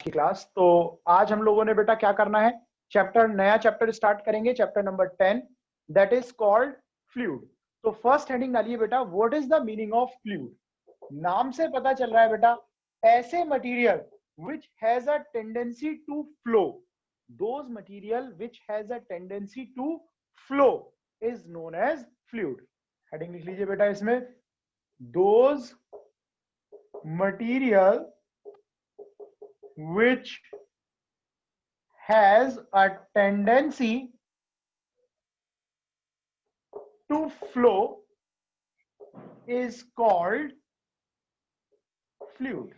की क्लास। तो आज हम लोगों ने बेटा क्या करना है, नया चैप्टर स्टार्ट करेंगे, chapter number 10, that is called fluid. तो फर्स्ट हेडिंग डालिए बेटा, what is the meaning of fluid. नाम से पता चल रहा है बेटा, ऐसे material which has a tendency to flow, those material which has a tendency to flow is known as fluid. Heading लिख लीजिए बेटा इसमें, those material which has a tendency to flow is called fluid।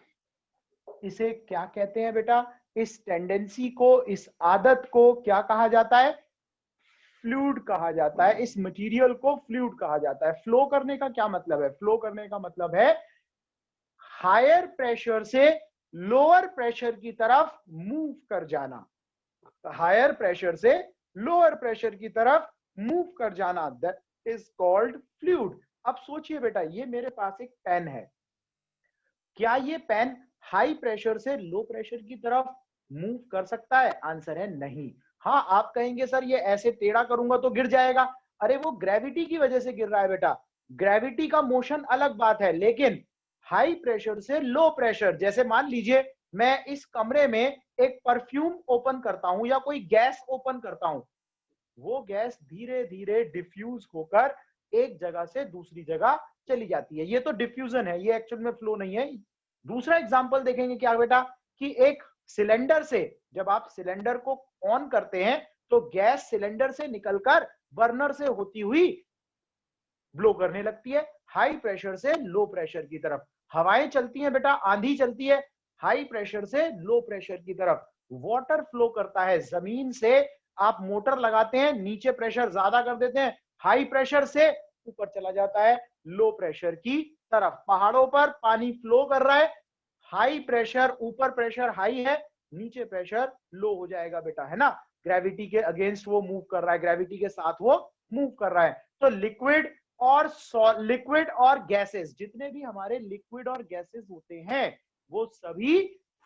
इसे क्या कहते हैं बेटा, इस टेंडेंसी को, इस आदत को क्या कहा जाता है, फ्लूइड कहा जाता है। इस मटेरियल को फ्लूइड कहा जाता है। फ्लो करने का क्या मतलब है, फ्लो करने का मतलब है हायर प्रेशर से लोअर प्रेशर की तरफ मूव कर जाना। हायर प्रेशर से लोअर प्रेशर की तरफ मूव कर जाना, दैट इज कॉल्ड फ्लूइड। अब सोचिए बेटा, ये मेरे पास एक पेन है, क्या ये पेन हाई प्रेशर से लो प्रेशर की तरफ मूव कर सकता है? आंसर है नहीं। हाँ, आप कहेंगे सर ये ऐसे टेढ़ा करूंगा तो गिर जाएगा। अरे वो ग्रेविटी की वजह से गिर रहा है बेटा, ग्रेविटी का मोशन अलग बात है, लेकिन हाई प्रेशर से लो प्रेशर, जैसे मान लीजिए मैं इस कमरे में एक परफ्यूम ओपन करता हूं या कोई गैस ओपन करता हूं, वो गैस धीरे धीरे डिफ्यूज होकर एक जगह से दूसरी जगह चली जाती है। ये तो डिफ्यूजन है, ये एक्चुअल में फ्लो नहीं है। दूसरा एग्जांपल देखेंगे क्या बेटा, कि एक सिलेंडर से, जब आप सिलेंडर को ऑन करते हैं तो गैस सिलेंडर से निकलकर बर्नर से होती हुई ब्लो करने लगती है हाई प्रेशर से लो प्रेशर की तरफ। हवाएं चलती हैं बेटा, आंधी चलती है हाई प्रेशर से लो प्रेशर की तरफ। वाटर फ्लो करता है जमीन से, आप मोटर लगाते हैं, नीचे प्रेशर ज्यादा कर देते हैं, हाई प्रेशर से ऊपर चला जाता है लो प्रेशर की तरफ। पहाड़ों पर पानी फ्लो कर रहा है, हाई प्रेशर, ऊपर प्रेशर हाई है, नीचे प्रेशर लो हो जाएगा बेटा, है ना। ग्रेविटी के अगेंस्ट वो मूव कर रहा है, ग्रेविटी के साथ वो मूव कर रहा है। तो लिक्विड और गैसेस, जितने भी हमारे लिक्विड और गैसेस होते हैं वो सभी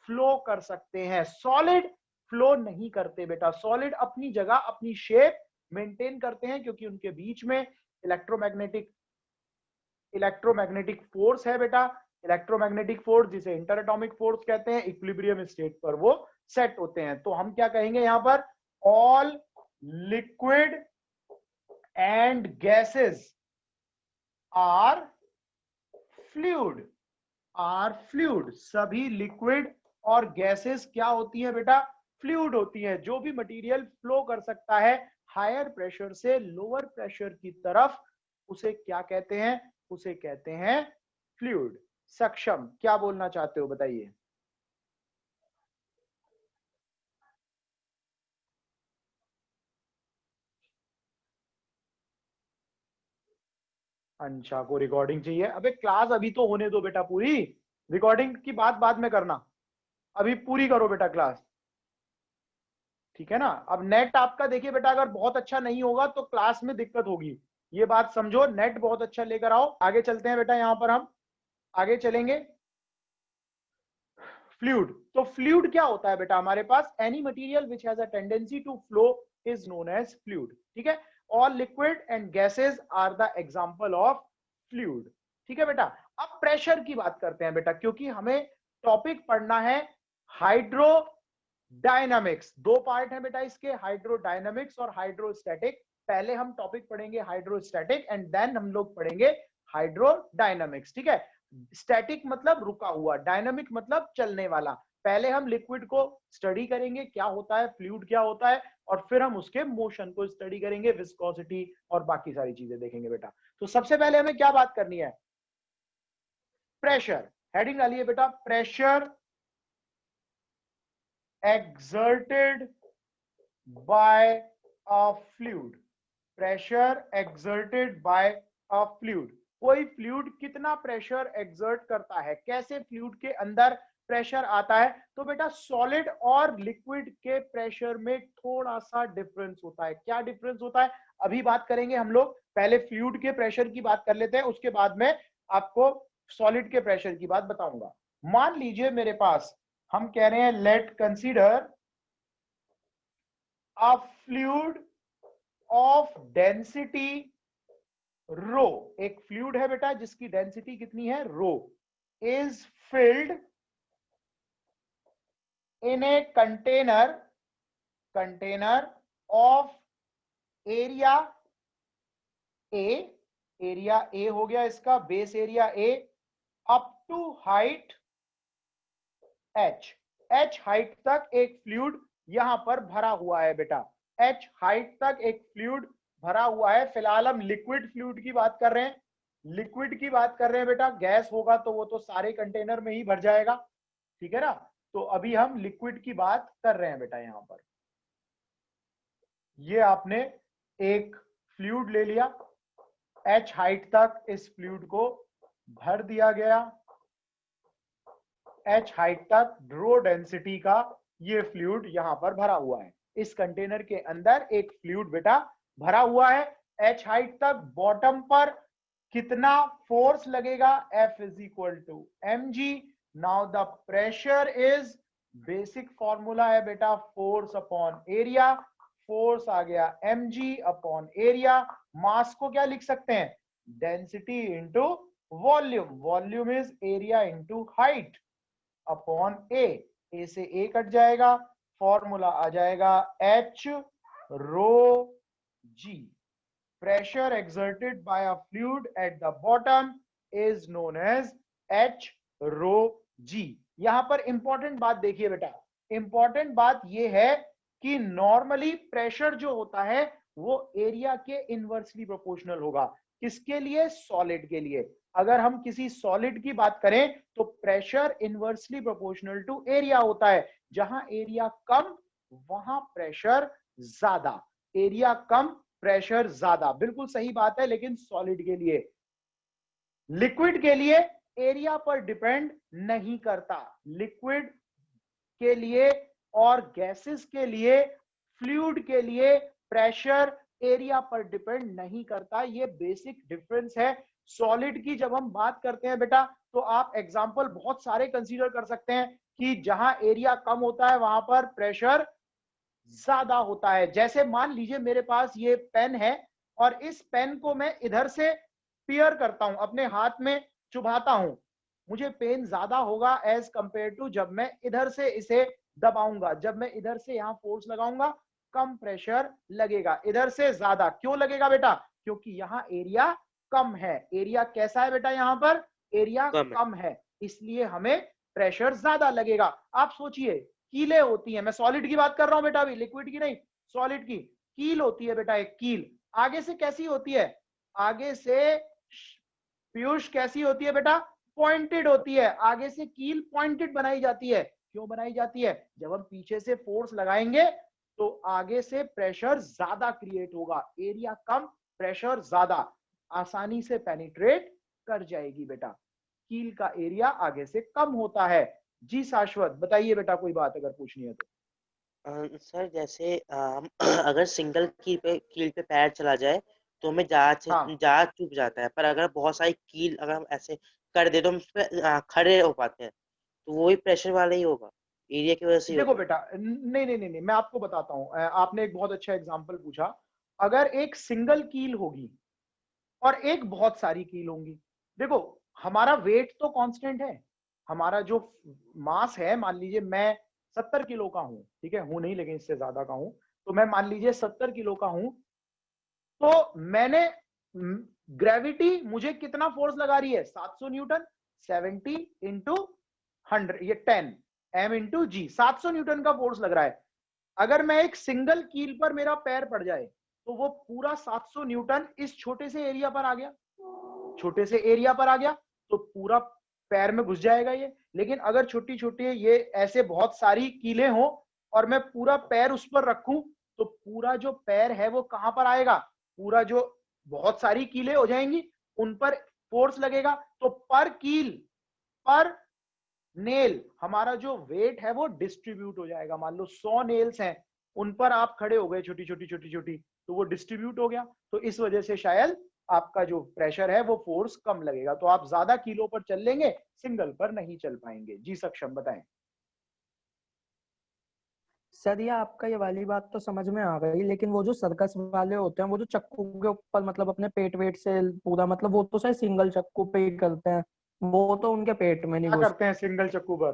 फ्लो कर सकते हैं। सॉलिड फ्लो नहीं करते बेटा, सॉलिड अपनी जगह, अपनी शेप मेंटेन करते हैं, क्योंकि उनके बीच में इलेक्ट्रोमैग्नेटिक फोर्स है बेटा। इलेक्ट्रोमैग्नेटिक फोर्स जिसे इंटर एटॉमिक फोर्स कहते हैं, इक्विलिब्रियम स्टेट पर वो सेट होते हैं। तो हम क्या कहेंगे यहां पर, all liquid and gases are fluid, सभी लिक्विड और गैसेस क्या होती है बेटा, फ्लूइड होती है। जो भी मटेरियल फ्लो कर सकता है हायर प्रेशर से लोअर प्रेशर की तरफ, उसे क्या कहते हैं, उसे कहते हैं फ्लूइड। सक्षम, क्या बोलना चाहते हो बताइए। अंशा को रिकॉर्डिंग चाहिए? अबे क्लास अभी तो होने दो बेटा पूरी, रिकॉर्डिंग की बात बाद में करना, अभी पूरी करो बेटा क्लास, ठीक है ना। अब नेट आपका देखिए बेटा, अगर बहुत अच्छा नहीं होगा तो क्लास में दिक्कत होगी, ये बात समझो। नेट बहुत अच्छा लेकर आओ। आगे चलते हैं बेटा, यहां पर हम आगे चलेंगे। फ्लूइड, तो फ्लूइड क्या होता है बेटा हमारे पास, any material which has a tendency to flow is known as fluid, ठीक है। All liquid and gases are the example of fluid, ठीक है बेटा। अब प्रेशर की बात करते हैं बेटा, क्योंकि हमें टॉपिक पढ़ना है हाइड्रो डायनामिक्स। दो पार्ट है बेटा इसके, हाइड्रोडायनामिक्स और हाइड्रोस्टैटिक। पहले हम टॉपिक पढ़ेंगे हाइड्रोस्टैटिक एंड देन हम लोग पढ़ेंगे हाइड्रोडायनामिक्स, ठीक है। स्टैटिक मतलब रुका हुआ, डायनामिक मतलब चलने वाला। पहले हम लिक्विड को स्टडी करेंगे क्या होता है, फ्लूइड क्या होता है, और फिर हम उसके मोशन को स्टडी करेंगे, विस्कोसिटी और बाकी सारी चीजें देखेंगे बेटा। तो सबसे पहले हमें क्या बात करनी है, प्रेशर। हेडिंग डालिए बेटा, pressure exerted by a fluid, pressure exerted by a fluid। कोई फ्लूइड कितना प्रेशर एक्सर्ट करता है, कैसे फ्लूइड के अंदर प्रेशर आता है। तो बेटा सॉलिड और लिक्विड के प्रेशर में थोड़ा सा डिफरेंस होता है। क्या डिफरेंस होता है अभी बात करेंगे हम लोग, पहले फ्लूइड के प्रेशर की बात कर लेते हैं, उसके बाद में आपको सॉलिड के प्रेशर की बात बताऊंगा। मान लीजिए मेरे पास हम कह रहे हैं let consider a fluid of density rho, एक फ्लूइड है बेटा जिसकी डेंसिटी कितनी है, rho, is filled in a container of area A, area A हो गया इसका, base area A, up to height H, H height तक एक फ्लूइड यहां पर भरा हुआ है बेटा, एच हाइट तक एक फ्लूइड भरा हुआ है। फिलहाल हम लिक्विड फ्लूइड की बात कर रहे हैं, लिक्विड की बात कर रहे हैं बेटा, गैस होगा तो वो तो सारे कंटेनर में ही भर जाएगा, ठीक है ना। तो अभी हम लिक्विड की बात कर रहे हैं बेटा। यहां पर ये आपने एक फ्लूइड ले लिया, एच हाइट तक इस फ्लूइड को भर दिया गया, एच हाइट तक रो डेंसिटी का ये फ्लूइड यहां पर भरा हुआ है। इस कंटेनर के अंदर एक फ्लूइड बेटा भरा हुआ है, एच हाइट तक, बॉटम पर कितना फोर्स लगेगा, F is equal to mg। Now the pressure is, basic formula है बेटा फोर्स अपॉन एरिया, फोर्स आ गया mg अपॉन एरिया, मास को क्या लिख सकते हैं, density into volume, volume is area into height upon A से ए कट जाएगा, फॉर्मूला आ जाएगा H rho G। Pressure exerted by a fluid at the bottom is known as H rho G। यहां पर इंपॉर्टेंट बात देखिए बेटा, important बात यह है कि नॉर्मली प्रेशर जो होता है वो एरिया के इनवर्सली प्रोपोर्शनल होगा। किसके लिए, सॉलिड के लिए। अगर हम किसी सॉलिड की बात करें तो pressure inversely proportional to area होता है, जहां एरिया कम वहां प्रेशर ज्यादा, एरिया कम प्रेशर ज्यादा, बिल्कुल सही बात है। लेकिन सॉलिड के लिए, लिक्विड के लिए एरिया पर डिपेंड नहीं करता, लिक्विड के लिए और गैसेस के लिए, फ्लूइड के लिए प्रेशर एरिया पर डिपेंड नहीं करता, ये बेसिक डिफरेंस है। सॉलिड की जब हम बात करते हैं बेटा तो आप एग्जांपल बहुत सारे कंसीडर कर सकते हैं कि जहां एरिया कम होता है वहां पर प्रेशर ज्यादा होता है। जैसे मान लीजिए मेरे पास ये पेन है और इस पेन को मैं इधर से पियर करता हूं, अपने हाथ में चुभाता हूं, मुझे पेन ज्यादा होगा एज कंपेयर टू जब मैं इधर से इसे दबाऊंगा। जब मैं इधर से यहां फोर्स लगाऊंगा कम प्रेशर लगेगा, इधर से ज्यादा। क्यों लगेगा बेटा, क्योंकि यहां एरिया कम है। एरिया कैसा है बेटा, यहां पर एरिया कम है, इसलिए हमें प्रेशर ज्यादा लगेगा। आप सोचिए कीलें होती हैं, मैं सॉलिड की बात कर रहा हूं बेटा, अभी लिक्विड की नहीं, सॉलिड की। कील होती है बेटा, एक कील आगे से कैसी होती है, आगे से पीयूष कैसी होती है बेटा, पॉइंटेड होती है। आगे से कील पॉइंटेड बनाई जाती है। क्यों बनाई जाती है, जब हम पीछे से फोर्स लगाएंगे तो आगे से प्रेशर ज्यादा क्रिएट होगा, एरिया कम प्रेशर ज्यादा, आसानी से पेनिट्रेट कर जाएगी बेटा। कील का एरिया आगे से कम होता है। जी शाश्वत बताइए बेटा, कोई बात अगर पूछनी है तो। सर जैसे अगर सिंगल कील पे पैर चला जाए तो हमें जहाज चुक जाता है, पर अगर बहुत सारी कील अगर हम ऐसे कर दे तो हम उस पर खड़े हो पाते हैं, तो वो ही प्रेशर वाला ही होगा, एरिया की वजह से ही देखो होगा। बेटा, नहीं नहीं नहीं नहीं, मैं आपको बताता हूं। आपने एक बहुत अच्छा एग्जांपल पूछा। अगर एक सिंगल कील होगी और एक बहुत सारी कील होंगी, देखो हमारा वेट तो कांस्टेंट है, हमारा जो मास है, मान लीजिए मैं 70 किलो का हूं, ठीक है, हूं नहीं लेकिन इससे ज्यादा का हूं, तो मैं मान लीजिए 70 किलो का हूं, तो मैंने ग्रेविटी मुझे कितना फोर्स लगा रही है, 700 न्यूटन, 70 इंटू 100, ये 10 एम इंटू जी, 700 न्यूटन का फोर्स लग रहा है। अगर मैं एक सिंगल कील पर मेरा पैर पड़ जाए तो वो पूरा 700 न्यूटन इस छोटे से एरिया पर आ गया, छोटे से एरिया पर आ गया तो पूरा पैर में घुस जाएगा ये। लेकिन अगर छोटी छोटी ये ऐसे बहुत सारी कीलें हो और मैं पूरा पैर उस पर रखूं तो पूरा जो पैर है वो कहां पर आएगा, पूरा जो बहुत सारी कीलें हो जाएंगी उन पर फोर्स लगेगा, तो पर कील पर नेल हमारा जो वेट है वो डिस्ट्रीब्यूट हो जाएगा। मान लो 100 नेल्स हैं, उन पर आप खड़े हो गए छोटी छोटी छोटी छोटी, तो वो डिस्ट्रीब्यूट हो गया, तो इस वजह से शायद आपका जो प्रेशर है वो फोर्स कम लगेगा। तो आप ज्यादा किलो पर चल लेंगे, सिंगल पर नहीं चल पाएंगे। जी सक्षम बताएं। सर ये आपका ये वाली बात तो समझ में आ गई, लेकिन वो जो सर्कस वाले होते हैं वो जो चक्कू के ऊपर मतलब अपने पेट वेट से पूरा मतलब वो तो शायद सिंगल चक्कू पे ही करते हैं, वो तो उनके पेट में नहीं क्या घुस। करते हैं सिंगल चक्कू पर?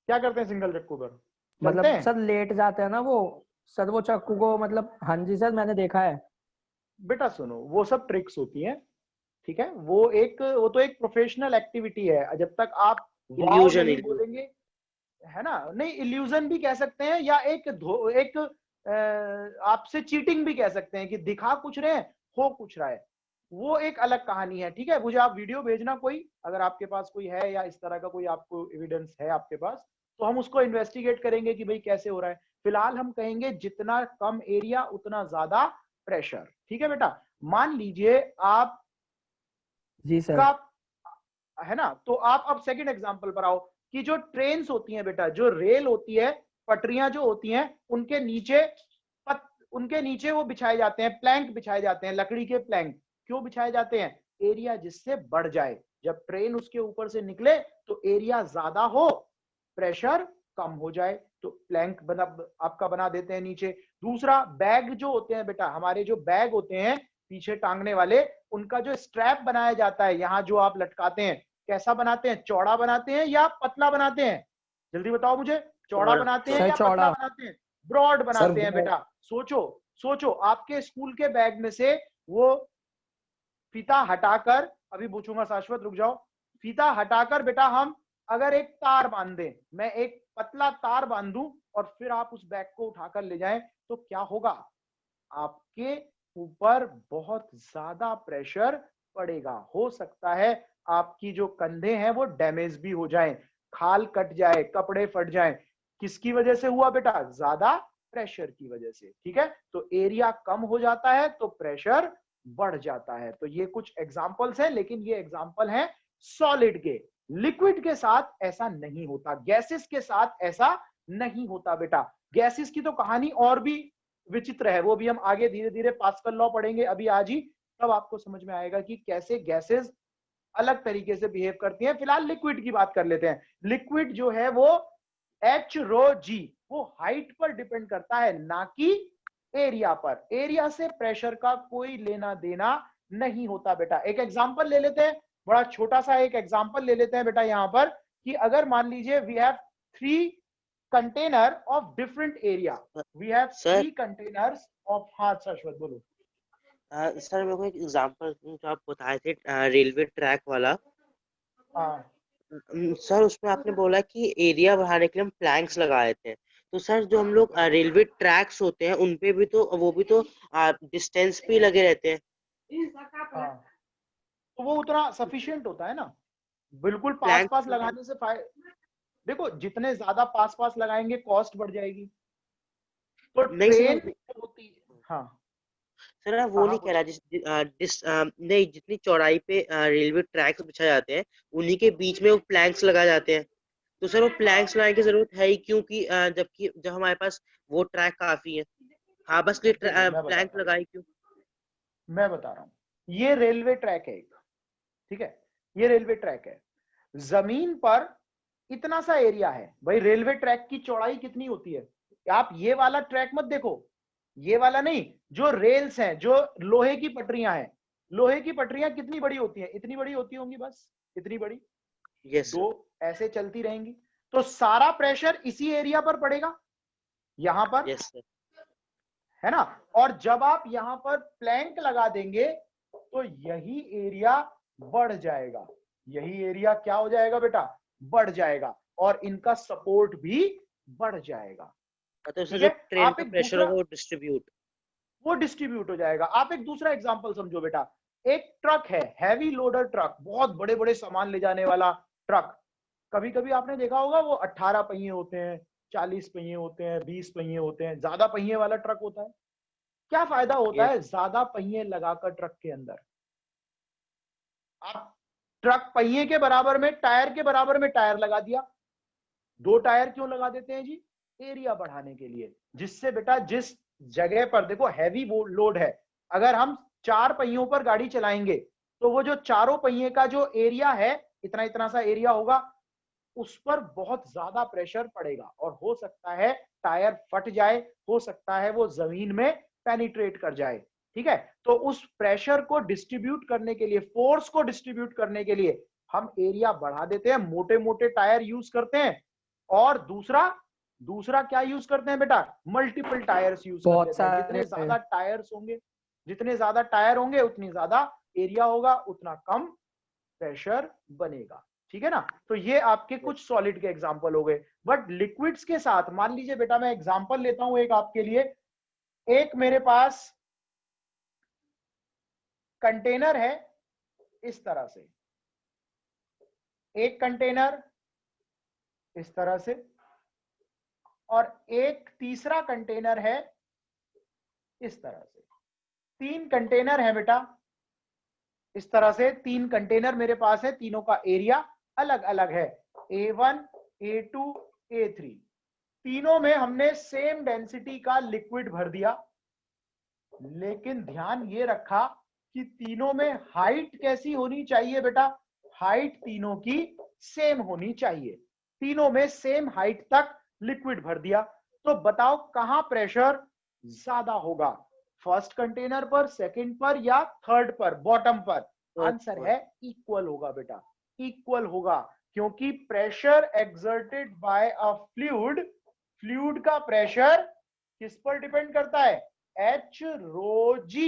क्या करते हैं सिंगल चक्कू पर? चलते मतलब हैं? सर लेट जाते हैं ना वो, सर वो चक्कू को मतलब, हाँ जी सर मैंने देखा है। बेटा सुनो, वो सब ट्रिक्स होती हैं, ठीक है? वो तो एक प्रोफेशनल एक्टिविटी है। जब तक आप वाव इल्यूजन नहीं इल्यूजन। बोलेंगे, है ना? नहीं, इल्यूजन भी कह सकते हैं, या एक आपसे चीटिंग भी कह सकते हैं कि दिखा कुछ रहे हैं, हो कुछ रहा है। वो एक अलग कहानी है, ठीक है? मुझे आप वीडियो भेजना कोई, अगर आपके पास कोई है या इस तरह का कोई आपको एविडेंस है आपके पास, तो हम उसको इन्वेस्टिगेट करेंगे कि भाई कैसे हो रहा है। फिलहाल हम कहेंगे जितना कम एरिया उतना ज्यादा प्रेशर, ठीक है बेटा? मान लीजिए आप जी सर। का, है ना? तो आप अब सेकंड एग्जांपल पर आओ कि जो ट्रेन्स होती हैं बेटा, जो रेल होती है, पटरियां जो होती हैं, उनके नीचे वो बिछाए जाते हैं, प्लैंक बिछाए जाते हैं, लकड़ी के प्लैंक। क्यों बिछाए जाते हैं? एरिया जिससे बढ़ जाए, जब ट्रेन उसके ऊपर से निकले तो एरिया ज्यादा हो, प्रेशर कम हो जाए, तो प्लैंक बना आपका बना देते हैं नीचे। दूसरा, बैग जो होते हैं बेटा, हमारे जो बैग होते हैं पीछे टांगने वाले, उनका जो स्ट्रैप बनाया जाता है, यहां जो आप लटकाते हैं, कैसा बनाते हैं? चौड़ा बनाते हैं या पतला बनाते हैं? जल्दी बताओ मुझे, चौड़ा चौड़ा बनाते हैं सर या पतला चौड़ा। बनाते हैं? ब्रॉड सर बनाते हैं वो बेटा। सोचो, सोचो, आपके स्कूल के बैग में से वो फीता हटाकर, अभी पूछूंगा शाश्वत, रुक जाओ। फीता हटाकर बेटा हम अगर एक तार बांध दें, मैं एक पतला तार बांधूं और फिर आप उस बैग को उठाकर ले जाएं, तो क्या होगा? आपके ऊपर बहुत ज्यादा प्रेशर पड़ेगा। हो सकता है आपकी जो कंधे हैं वो डैमेज भी हो जाएं, खाल कट जाए, कपड़े फट जाएं। किसकी वजह से हुआ बेटा? ज्यादा प्रेशर की वजह से, ठीक है? तो एरिया कम हो जाता है तो प्रेशर बढ़ जाता है। तो ये कुछ एग्जांपल्स हैं, लेकिन ये एग्जांपल हैं सॉलिड के। लिक्विड के साथ ऐसा नहीं होता, गैसेस के साथ ऐसा नहीं होता बेटा। गैसेस की तो कहानी और भी विचित्र है, वो भी हम आगे धीरे धीरे पास्कल लॉ पढ़ेंगे, अभी आज ही, तब आपको समझ में आएगा कि कैसे गैसेस अलग तरीके से बिहेव करती हैं। फिलहाल लिक्विड की बात कर लेते हैं। लिक्विड जो है वो एच रो जी, वो हाइट पर डिपेंड करता है, ना कि एरिया पर। एरिया से प्रेशर का कोई लेना देना नहीं होता बेटा। एक एग्जांपल ले लेते हैं, बड़ा छोटा सा एक एग्जांपल ले लेते हैं बेटा यहां पर, कि अगर मान लीजिए we have 3 container of different area, we have sir 3 containers of, हाँ शाश्वत बोलो। सर मेरे को एक एग्जांपल जो आप बताए थे रेलवे ट्रैक वाला, हाँ सर उसमें आपने बोला कि एरिया बढ़ाने के लिए हम प्लैंक्स लगाए थे। तो सर जो हम लोग रेलवे ट्रैक्स होते हैं उनपे भी तो वो भी तो डिस्टेंस पे ही लगे रहते हैं। हाँ, तो वो उतना सफिशिएंट होता है ना, बिल्कुल पास प्लैंक पास लगाने से देखो जितने ज्यादा पास पास लगाएंगे कॉस्ट बढ़ जाएगी। तो नहीं ट्रेन सर, होती है, हाँ सर मैं हाँ वो हाँ नहीं कह बोलो। रहा नहीं, जितनी चौड़ाई पे रेलवे ट्रैक्स बिछाए जाते हैं उन्हीं के बीच में वो प्लैंक्स लगाए जाते हैं। तो सर वो हाँ प्लैंक्स लगाने की जरूरत है ही क्योंकि जबकि जब हमारे पास वो ट्रैक काफी है। हाँ बस ये देखो मैं प्लैंक बताता हूँ, लगाए क्यों? मैं बता रहा हूँ। ये रेलवे ट्रैक है एक, ठीक है? ये रेलवे ट्रैक है, जमीन पर इतना सा एरिया है भाई। रेलवे ट्रैक की चौड़ाई कितनी होती है? आप ये वाला ट्रैक मत देखो, ये वाला नहीं, जो रेल्स हैं, जो लोहे की पटरियां हैं, लोहे की पटरियां कितनी बड़ी होती हैं? इतनी बड़ी होती होंगी, बस इतनी बड़ी, यस सर। दो ऐसे चलती रहेंगी। तो सारा प्रेशर इसी एरिया पर पड़ेगा, यहां पर, यस सर। है ना? और जब आप यहां पर प्लैंक लगा देंगे तो यही एरिया बढ़ जाएगा। यही एरिया क्या हो जाएगा बेटा? बढ़ जाएगा, और इनका सपोर्ट भी बढ़ जाएगा, तो उससे ठीक जो है? ट्रेन आप का एक प्रेशर दूसरा, होगा वो डिस्ट्रीब्यूट। वो डिस्ट्रीब्यूट हो जाएगा। आप एक दूसरा एग्जांपल समझो बेटा। एक ट्रक है, हैवी लोडर ट्रक, बहुत बड़े बड़े सामान ले जाने वाला ट्रक। कभी कभी आपने देखा होगा वो 18 पहिए होते हैं, 40 पहिए होते हैं, 20 पहिए होते हैं, ज्यादा पहिए वाला ट्रक होता है। क्या फायदा होता यस। है ज्यादा पहिए लगाकर ट्रक के अंदर? आप ट्रक पहिए के बराबर में, टायर के बराबर में टायर लगा दिया। 2 टायर क्यों लगा देते हैं जी? एरिया बढ़ाने के लिए, जिससे बेटा जिस जगह पर देखो हैवी लोड है, अगर हम 4 पहियों पर गाड़ी चलाएंगे तो वो जो चारों पहिए का जो एरिया है, इतना इतना सा एरिया होगा, उस पर बहुत ज्यादा प्रेशर पड़ेगा और हो सकता है टायर फट जाए, हो सकता है वो जमीन में पेनिट्रेट कर जाए। ठीक है, तो उस प्रेशर को डिस्ट्रीब्यूट करने के लिए, फोर्स को डिस्ट्रीब्यूट करने के लिए हम एरिया बढ़ा देते हैं, मोटे मोटे टायर यूज करते हैं। और दूसरा दूसरा क्या यूज करते हैं बेटा, मल्टीपल टायर्स यूज कर बहुत देते हैं। जितने सारे ज्यादा टायर्स होंगे, जितने ज्यादा टायर होंगे उतनी ज्यादा एरिया होगा, उतना कम प्रेशर बनेगा। ठीक है ना, तो ये आपके कुछ सॉलिड के एग्जांपल हो गए। बट लिक्विड्स के साथ मान लीजिए बेटा, मैं एग्जांपल लेता हूं एक आपके लिए। एक मेरे पास कंटेनर है इस तरह से, एक कंटेनर इस तरह से, और एक तीसरा कंटेनर है इस तरह से। तीन कंटेनर है बेटा इस तरह से, तीन कंटेनर मेरे पास है, तीनों का एरिया अलग अलग है, A1 A2 A3। तीनों में हमने सेम डेंसिटी का लिक्विड भर दिया, लेकिन ध्यान ये रखा कि तीनों में हाइट कैसी होनी चाहिए बेटा, हाइट तीनों की सेम होनी चाहिए। तीनों में सेम हाइट तक लिक्विड भर दिया, तो बताओ कहां प्रेशर ज्यादा होगा, फर्स्ट कंटेनर पर, सेकंड पर, या थर्ड पर, बॉटम पर? आंसर है इक्वल होगा बेटा, इक्वल होगा। क्योंकि pressure exerted by a fluid, fluid का प्रेशर किस पर डिपेंड करता है, H rho G।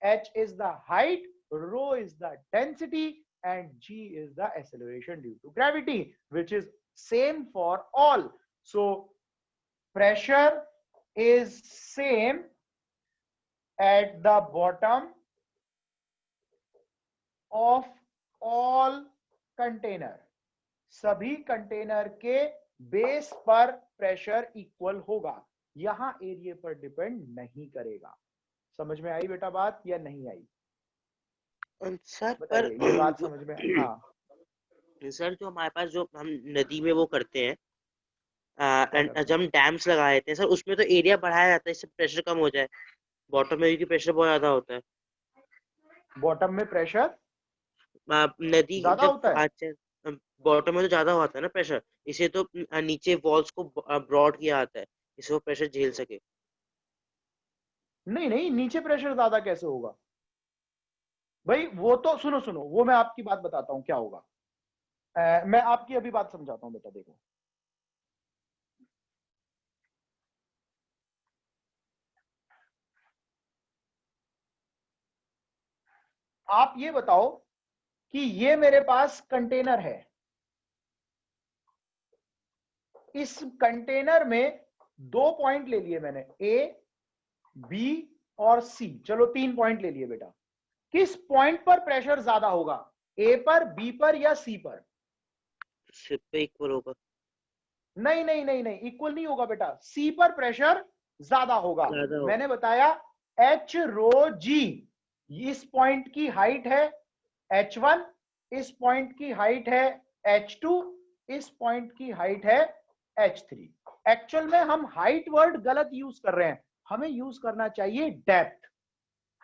H is the height, rho is the density, and G is the acceleration due to gravity, which is same for all. So pressure is same at the bottom of all container। सभी container के base पर pressure equal होगा, यहां area पर depend नहीं करेगा। समझ में आई बेटा बात या नहीं आई? सर बताइए, पर ये बात समझ में? हाँ सर, जो हमारे पास जो हम नदी में वो करते हैं, क्या एंड करते जब हम डैम्स लगा देते हैं सर, उसमें तो एरिया बढ़ाया जाता है इससे प्रेशर कम हो जाए। बॉटम में भी प्रेशर बहुत ज्यादा होता है। हैं, बॉटम में प्रेशर नदी ज्यादा जब होता है? बॉटम में तो ज्यादा होता है ना प्रेशर, इसे तो नीचे वॉल्स को ब्रॉड किया जाता है, इसे वो प्रेशर झेल सके। नहीं नहीं, नीचे प्रेशर ज्यादा कैसे होगा भाई? वो तो सुनो सुनो, वो मैं आपकी बात बताता हूं क्या होगा। मैं आपकी अभी बात समझाता हूं बेटा, देखो। आप ये बताओ कि ये मेरे पास कंटेनर है, इस कंटेनर में दो पॉइंट ले लिए मैंने, ए बी और सी, चलो 3 पॉइंट ले लिए बेटा। किस पॉइंट पर प्रेशर ज्यादा होगा, ए पर, बी पर, या सी पर? सिर्फ पे इक्वल होगा। नहीं नहीं नहीं नहीं, इक्वल नहीं होगा बेटा, सी पर प्रेशर ज्यादा होगा। ज्यादा होगा। मैंने बताया H रो जी, इस पॉइंट की हाइट है H1, इस पॉइंट की हाइट है H2, इस पॉइंट की हाइट है H3। एक्चुअल में हम हाइट वर्ड गलत यूज कर रहे हैं, हमें यूज करना चाहिए डेप्थ,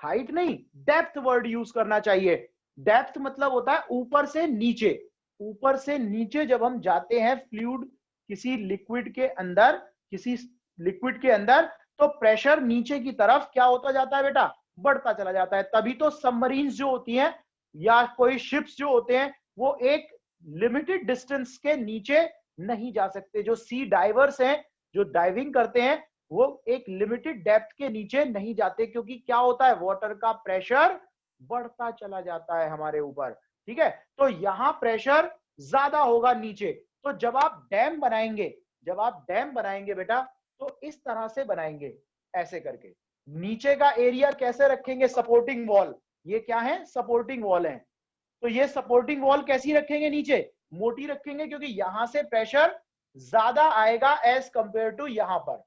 हाइट नहीं, डेप्थ वर्ड यूज करना चाहिए। डेप्थ मतलब होता है ऊपर से नीचे, ऊपर से नीचे जब हम जाते हैं फ्लूइड किसी लिक्विड के अंदर, किसी लिक्विड के अंदर, तो प्रेशर नीचे की तरफ क्या होता जाता है बेटा, बढ़ता चला जाता है। तभी तो सबमरीन्स जो होती हैं या कोई शिप्स जो होते हैं, वो एक लिमिटेड डिस्टेंस के नीचे नहीं जा सकते। जो सी डाइवर्स हैं, जो डाइविंग करते हैं, वो एक लिमिटेड डेप्थ के नीचे नहीं जाते, क्योंकि क्या होता है, वाटर का प्रेशर बढ़ता चला जाता है हमारे ऊपर। ठीक है, तो यहां प्रेशर ज्यादा होगा नीचे। तो जब आप डैम बनाएंगे, जब आप डैम बनाएंगे बेटा, तो इस तरह से बनाएंगे, ऐसे करके। नीचे का एरिया कैसे रखेंगे, सपोर्टिंग वॉल, ये क्या है, सपोर्टिंग वॉल है। तो ये सपोर्टिंग वॉल कैसी रखेंगे, नीचे मोटी रखेंगे, क्योंकि यहां से प्रेशर ज्यादा आएगा एज कंपेयर टू यहां पर।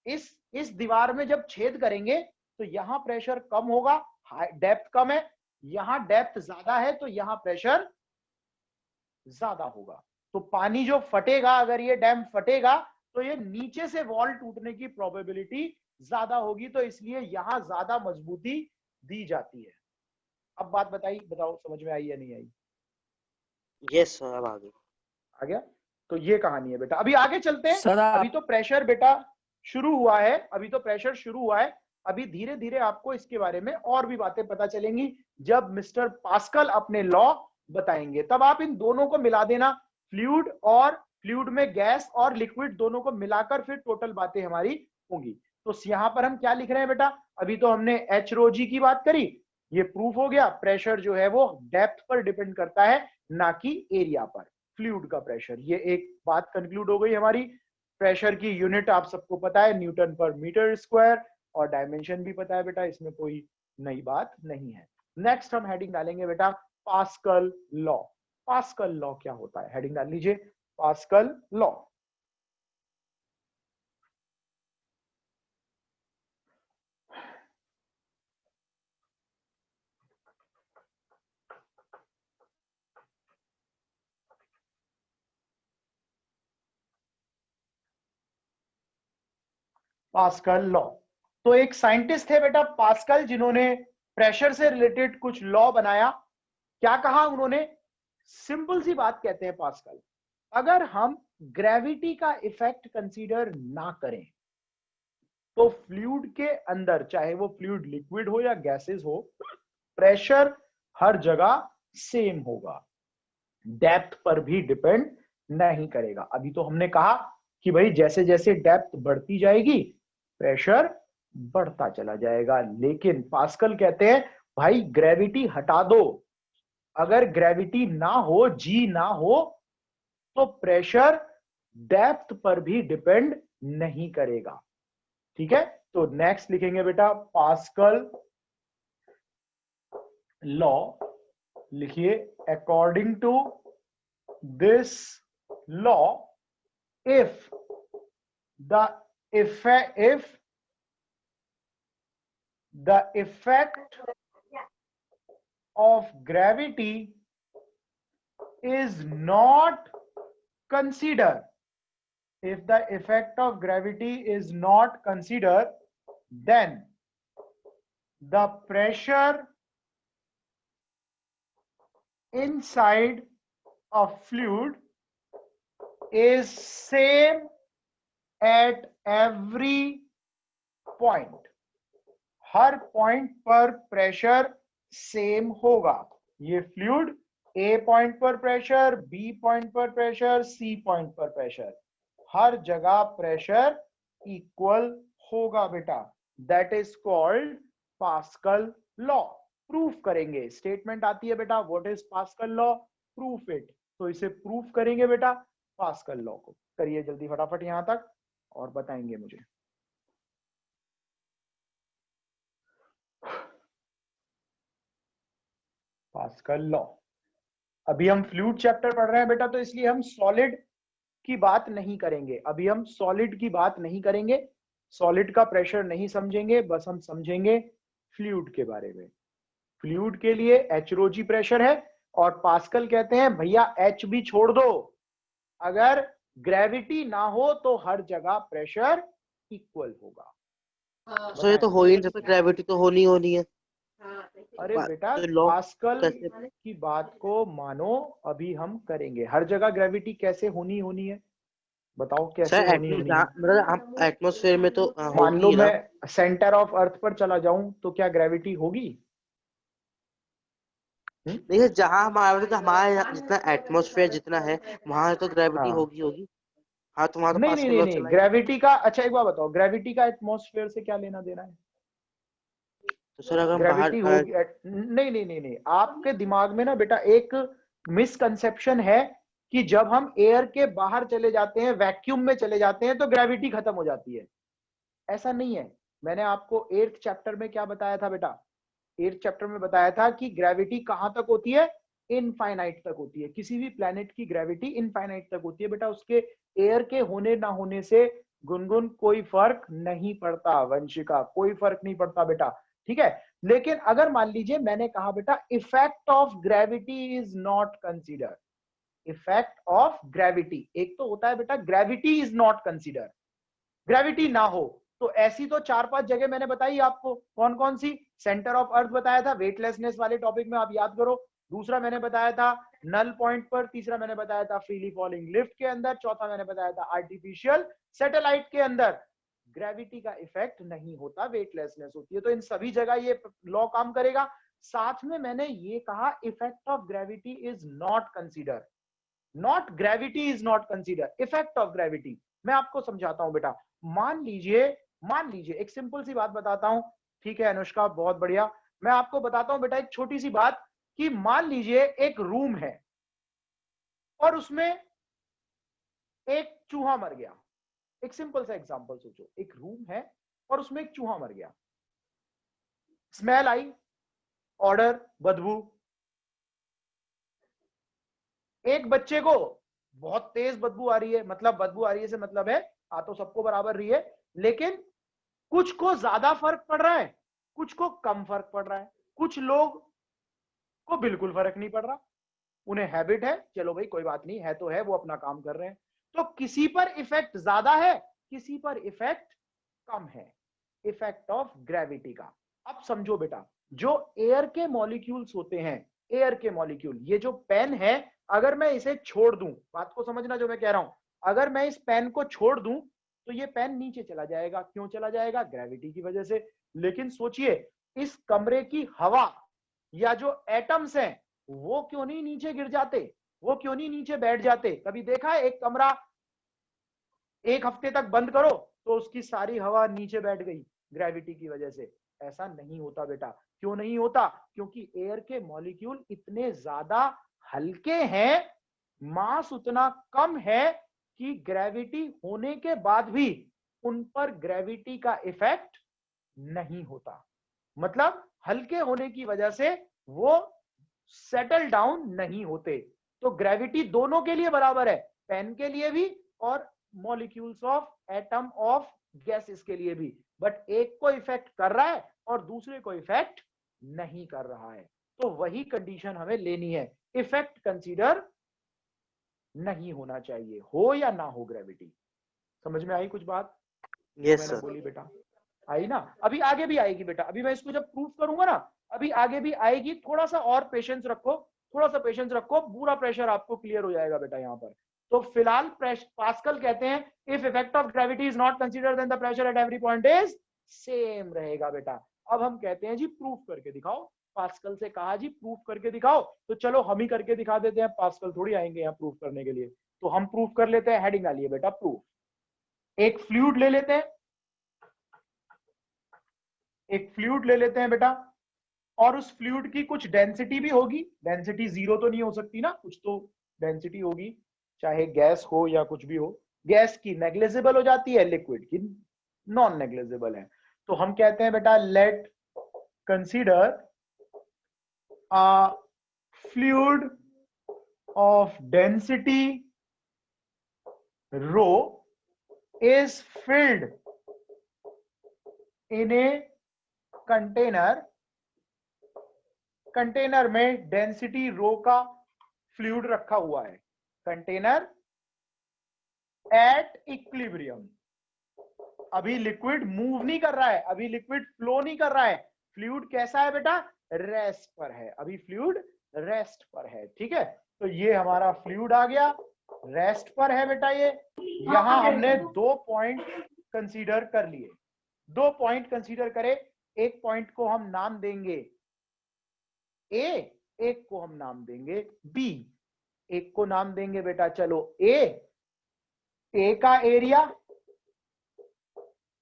इस दीवार में जब छेद करेंगे तो यहां प्रेशर कम होगा, डेप्थ कम है, यहां डेप्थ ज्यादा है, तो यहां प्रेशर ज्यादा होगा। तो पानी जो फटेगा, अगर ये डैम फटेगा, तो ये नीचे से वॉल टूटने की प्रोबेबिलिटी ज्यादा होगी, तो इसलिए यहां ज्यादा मजबूती दी जाती है। अब बात बताइए, बताओ समझ में आई या नहीं आई? यस सर, अब आ गई। आ गया? तो ये कहानी है बेटा। अभी आगे चलते हैं। सर अभी तो प्रेशर बेटा शुरू हुआ है, अभी तो प्रेशर शुरू हुआ है। अभी धीरे धीरे आपको इसके बारे में और भी बातें पता चलेंगी जब मिस्टर पास्कल अपने लॉ बताएंगे, तब आप इन दोनों को मिला देना, फ्लूइड और फ्लूइड में गैस और लिक्विड दोनों को मिलाकर फिर टोटल बातें हमारी होंगी। तो यहां पर हम क्या लिख रहे हैं बेटा, अभी तो हमने एच रो जी की बात करी, ये प्रूफ हो गया। प्रेशर जो है वो डेप्थ पर डिपेंड करता है, ना कि एरिया पर, फ्लूइड का प्रेशर। ये एक बात कंक्लूड हो गई हमारी। प्रेशर की यूनिट आप सबको पता है, न्यूटन पर मीटर स्क्वायर, और डायमेंशन भी पता है बेटा, इसमें कोई नई बात नहीं है। नेक्स्ट हम हेडिंग डालेंगे बेटा पास्कल लॉ। पास्कल लॉ क्या होता है, हेडिंग डाल लीजिए पास्कल लॉ। पास्कल लॉ, तो एक साइंटिस्ट थे बेटा पास्कल, जिन्होंने प्रेशर से रिलेटेड कुछ लॉ बनाया। क्या कहा उन्होंने, सिंपल सी बात कहते हैं पास्कल, अगर हम ग्रेविटी का इफेक्ट कंसीडर ना करें तो फ्लूइड के अंदर, चाहे वो फ्लूइड लिक्विड हो या गैसेस हो, प्रेशर हर जगह सेम होगा, डेप्थ पर भी डिपेंड नहीं करेगा। अभी तो हमने कहा कि भाई जैसे जैसे डेप्थ बढ़ती जाएगी प्रेशर बढ़ता चला जाएगा, लेकिन पास्कल कहते हैं भाई ग्रेविटी हटा दो, अगर ग्रेविटी ना हो, जी ना हो, तो प्रेशर डेप्थ पर भी डिपेंड नहीं करेगा। ठीक है, तो नेक्स्ट लिखेंगे बेटा पास्कल लॉ, लिखिए according to this law, if the effect of gravity is not considered, if the effect of gravity is not considered, then the pressure inside a fluid is same at every point, her point पर pressure same होगा। ये fluid ए point पर pressure, B point पर pressure, C point पर pressure, हर जगह pressure equal होगा बेटा। That is called pascal law. Proof करेंगे, स्टेटमेंट आती है बेटा what is pascal law, proof it. तो इसे प्रूफ करेंगे बेटा पास्कल लॉ को। करिए जल्दी फटाफट यहां तक और बताएंगे मुझे। पास्कल लॉ, अभी हम फ्लूइड चैप्टर पढ़ रहे हैं बेटा, तो इसलिए हम सॉलिड की बात नहीं करेंगे। अभी हम सॉलिड की बात नहीं करेंगे, सॉलिड का प्रेशर नहीं समझेंगे, बस हम समझेंगे फ्लूइड के बारे में। फ्लूइड के लिए एचरोजी प्रेशर है, और पास्कल कहते हैं भैया एच भी छोड़ दो, अगर ग्रेविटी ना हो तो हर जगह प्रेशर इक्वल होगा। सो ये तो हो ही नहीं सकता, ग्रेविटी तो होनी है। अरे बेटा तो पास्कल की बात को मानो, अभी हम करेंगे। हर जगह ग्रेविटी कैसे होनी है, बताओ कैसे होनी है। मतलब हम एटमॉस्फेयर में तो मान लो मैं सेंटर ऑफ अर्थ पर चला जाऊं तो क्या ग्रेविटी होगी? नहीं, जहाँ हमारा जितना एटमॉस्फेयर जितना है वहां तो ग्रेविटी होगी। हाँ, तो वहां तो नहीं, ग्रेविटी का, अच्छा एक बार बताओ, ग्रेविटी का एटमॉस्फेयर से क्या लेना देना है? तो सर अगर ग्रेविटी होगी, नहीं, आपके दिमाग में ना बेटा एक मिसकंसेप्शन है कि जब हम एयर के बाहर चले जाते हैं, वैक्यूम में चले जाते हैं, तो ग्रेविटी खत्म हो जाती है। ऐसा नहीं है। मैंने आपको 8th चैप्टर में क्या बताया था बेटा, 8th चैप्टर में बताया था कि ग्रेविटी कहां तक होती है, इनफाइनाइट तक होती है। किसी भी प्लेनेट की ग्रेविटी इनफाइनाइट तक होती है बेटा, उसके एयर के होने ना होने से गुनगुन कोई फर्क नहीं पड़ता, वंशिका कोई फर्क नहीं पड़ता बेटा, ठीक है। लेकिन अगर मान लीजिए मैंने कहा बेटा effect of gravity is not consider, effect of gravity, एक तो होता है बेटा gravity is not consider, gravity ना हो, तो ऐसी तो 4-5 जगह मैंने बताई आपको। कौन कौन सी? सेंटर ऑफ अर्थ बताया था, वेटलेसनेस वाले टॉपिक में आप याद करो, दूसरा मैंने बताया था नल पॉइंट पर, तीसरा मैंने बताया था फ्रीली फॉलिंग लिफ्ट के अंदर, चौथा मैंने बताया था आर्टिफिशियल सैटेलाइट के अंदर ग्रेविटी का इफेक्ट नहीं होता, वेटलेसनेस होती है। तो इन सभी जगह ये लॉ काम करेगा। साथ में मैंने ये कहा effect of gravity is not consider, not gravity is not consider, effect of gravity. मैं आपको समझाता हूं बेटा। मान लीजिए एक सिंपल सी बात बताता हूं, ठीक है अनुष्का, बहुत बढ़िया। मैं आपको बताता हूं बेटा एक छोटी सी बात कि मान लीजिए एक रूम है और उसमें एक चूहा मर गया। एक सिंपल सा एग्जांपल सोचो, एक रूम है और उसमें एक चूहा मर गया। स्मेल आई, ऑर्डर, बदबू। एक बच्चे को बहुत तेज बदबू आ रही है, मतलब बदबू आ रही है से मतलब है आ तो सबको बराबर रही है, लेकिन कुछ को ज्यादा फर्क पड़ रहा है, कुछ को कम फर्क पड़ रहा है, कुछ लोग को बिल्कुल फर्क नहीं पड़ रहा, उन्हें हैबिट है, चलो भाई कोई बात नहीं है तो है, वो अपना काम कर रहे हैं। तो किसी पर इफेक्ट ज्यादा है, किसी पर इफेक्ट कम है, इफेक्ट ऑफ ग्रेविटी का। अब समझो बेटा, जो एयर के मॉलिक्यूल्स होते हैं, एयर के मॉलिक्यूल, ये जो पेन है, अगर मैं इसे छोड़ दूं, बात को समझना जो मैं कह रहा हूं, अगर मैं इस पेन को छोड़ दूं तो ये पेन नीचे चला जाएगा। क्यों चला जाएगा? ग्रेविटी की वजह से। लेकिन सोचिए, इस कमरे की हवा या जो एटम्स हैं वो क्यों नहीं नीचे गिर जाते, वो क्यों नहीं नीचे बैठ जाते? कभी देखा है एक कमरा एक हफ्ते तक बंद करो तो उसकी सारी हवा नीचे बैठ गई ग्रेविटी की वजह से? ऐसा नहीं होता बेटा। क्यों नहीं होता? क्योंकि एयर के मॉलिक्यूल इतने ज्यादा हल्के हैं, मास उतना कम है कि ग्रेविटी होने के बाद भी उन पर ग्रेविटी का इफेक्ट नहीं होता। मतलब हल्के होने की वजह से वो सेटल डाउन नहीं होते। तो ग्रेविटी दोनों के लिए बराबर है, पेन के लिए भी और molecules of atom of gases के लिए भी। बट एक को इफेक्ट कर रहा है और दूसरे को इफेक्ट नहीं कर रहा है। तो वही कंडीशन हमें लेनी है, इफेक्ट कंसीडर नहीं होना चाहिए, हो या ना हो ग्रेविटी। समझ में आई कुछ बात? यस मैंने सर। बोली बेटा, आई ना? अभी आगे भी आएगी बेटा, अभी मैं इसको जब प्रूफ करूंगा ना, अभी आगे भी आएगी। थोड़ा सा और पेशेंस रखो, थोड़ा सा पेशेंस रखो, पूरा प्रेशर आपको क्लियर हो जाएगा बेटा यहाँ पर। तो फिलहाल पास्कल कहते हैं if effect of gravity is not considered then the pressure at every point is same रहेगा बेटा। अब हम कहते हैं जी प्रूफ करके दिखाओ। पास्कल से कहा जी प्रूफ करके दिखाओ, तो चलो हम ही करके दिखा देते हैं, पास्कल थोड़ी आएंगे यहाँ प्रूफ करने के लिए। तो हम प्रूफ कर लेते हैं, हेडिंग डालिए बेटा प्रूफ। एक फ्लूइड ले लेते हैं, एक फ्लूइड ले लेते हैं बेटा, और उस फ्लूइड की कुछ डेंसिटी भी होगी। डेंसिटी जीरो तो नहीं हो सकती ना, कुछ तो डेंसिटी होगी, चाहे गैस हो या कुछ भी हो। गैस की नेग्लिजिबल हो जाती है, लिक्विड की नॉन नेग्लिजिबल है। तो हम कहते हैं बेटा late consider a fluid of density row is filled in a container. Container में डेंसिटी रो का फ्लूइड रखा हुआ है, कंटेनर एट इक्विलिब्रियम। अभी लिक्विड मूव नहीं कर रहा है, अभी लिक्विड फ्लो नहीं कर रहा है। फ्लूइड कैसा है बेटा? रेस्ट पर है, अभी फ्लूइड रेस्ट पर है। ठीक है, तो ये हमारा फ्लूइड आ गया, रेस्ट पर है बेटा। ये यहां हमने 2 पॉइंट कंसीडर कर लिए, 2 पॉइंट कंसीडर करे। एक पॉइंट को हम नाम देंगे ए, एक को हम नाम देंगे बी। एक को नाम देंगे बेटा चलो ए का एरिया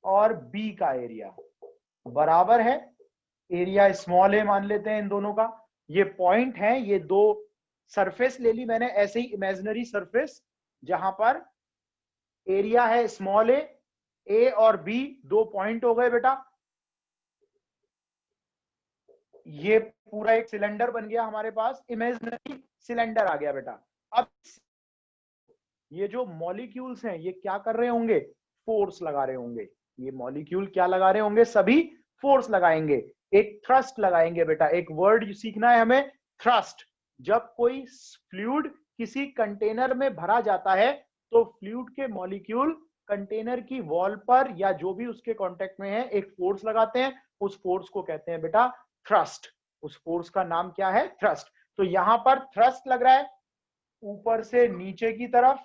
और बी का एरिया बराबर है। एरिया स्मॉल ए मान लेते हैं इन दोनों का। ये पॉइंट है, ये 2 सरफेस ले ली मैंने ऐसे ही, इमेजिनरी सरफेस, जहां पर एरिया है स्मॉल ए और बी, 2 पॉइंट हो गए बेटा। ये पूरा एक सिलेंडर बन गया हमारे पास, इमेजिनरी सिलेंडर आ गया बेटा। अब ये जो मॉलिक्यूल्स हैं ये क्या कर रहे होंगे? फोर्स लगा रहे होंगे। ये मॉलिक्यूल क्या लगा रहे होंगे? सभी फोर्स लगाएंगे, एक थ्रस्ट लगाएंगे बेटा। एक वर्ड सीखना है हमें, थ्रस्ट। जब कोई फ्लूइड किसी कंटेनर में भरा जाता है तो फ्लूइड के मॉलिक्यूल कंटेनर की वॉल पर या जो भी उसके कांटेक्ट में है एक फोर्स लगाते हैं। उस फोर्स को कहते हैं बेटा थ्रस्ट। उस फोर्स का नाम क्या है? थ्रस्ट। तो यहां पर थ्रस्ट लग रहा है ऊपर से नीचे की तरफ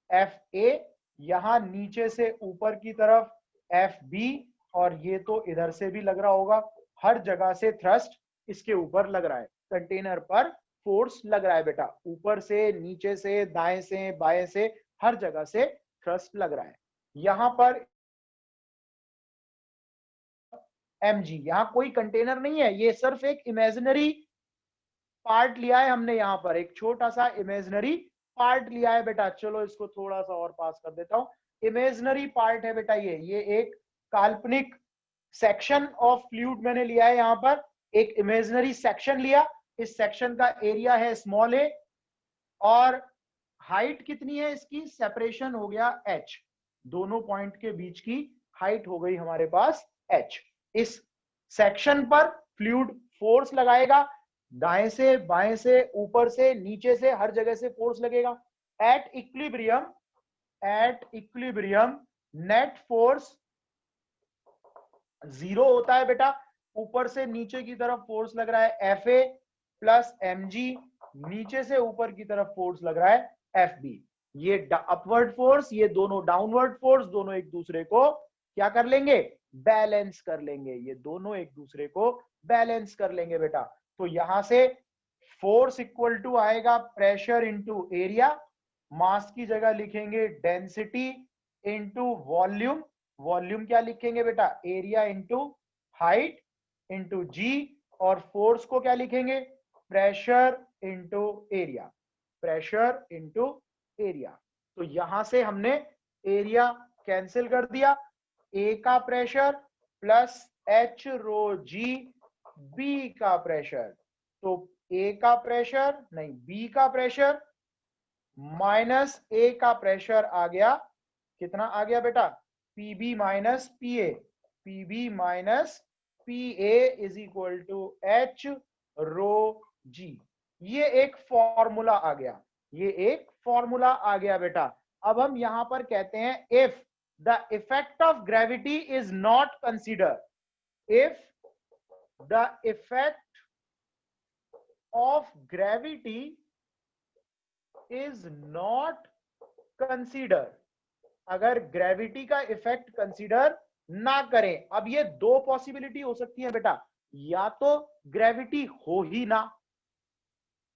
FA, यहां नीचे से ऊपर की तरफ FB, और ये तो इधर से भी लग रहा होगा। हर जगह से थ्रस्ट इसके ऊपर लग रहा है, कंटेनर पर फोर्स लग रहा है बेटा, ऊपर से नीचे से दाएं से बाएं से हर जगह से थ्रस्ट लग रहा है। यहां पर mg, यहां कोई कंटेनर नहीं है, ये सिर्फ एक इमेजिनरी पार्ट लिया है हमने, यहां पर एक छोटा सा इमेजिनरी पार्ट लिया है बेटा। चलो इसको थोड़ा सा और पास कर देता हूं, इमेजिनरी पार्ट है बेटा ये एक काल्पनिक सेक्शन ऑफ फ्लूइड मैंने लिया है, यहां पर एक इमेजिनरी सेक्शन लिया, इस सेक्शन का एरिया है स्मॉल a, और हाइट कितनी है इसकी, सेपरेशन हो गया h, दोनों पॉइंट के बीच की हाइट हो गई हमारे पास h। इस सेक्शन पर फ्लूइड फोर्स लगाएगा, दाएं से बाएं से ऊपर से नीचे से हर जगह से फोर्स लगेगा। एट इक्विलिब्रियम नेट फोर्स 0 होता है बेटा, ऊपर से नीचे की तरफ फोर्स लग रहा है FA प्लस mg, नीचे से ऊपर की तरफ फोर्स लग रहा है FB। ये अपवर्ड फोर्स, ये दोनों डाउनवर्ड फोर्स, दोनों एक दूसरे को क्या कर लेंगे, बैलेंस कर लेंगे, ये दोनों एक दूसरे को बैलेंस कर लेंगे बेटा। तो यहां से फोर्स इक्वल टू आएगा प्रेशर इंटू एरिया, मास की जगह लिखेंगे डेंसिटी इंटू वॉल्यूम, वॉल्यूम क्या लिखेंगे बेटा, एरिया इंटू हाइट इंटू जी, और फोर्स को क्या लिखेंगे, pressure into area, pressure into area. तो यहां से हमने एरिया कैंसिल कर दिया, ए का प्रेशर प्लस h रो जी बी का प्रेशर, तो ए का प्रेशर नहीं बी का प्रेशर माइनस ए का प्रेशर आ गया, कितना आ गया बेटा, PB minus PA, PB minus PA is equal to H rho G. ये एक फॉर्मूला आ गया, ये एक फॉर्मूला आ गया बेटा। अब हम यहां पर कहते हैं if the effect of gravity is not consider, if the effect of gravity is not consider, अगर ग्रेविटी का इफेक्ट कंसीडर ना करें, अब ये दो पॉसिबिलिटी हो सकती है बेटा, या तो ग्रेविटी हो ही ना,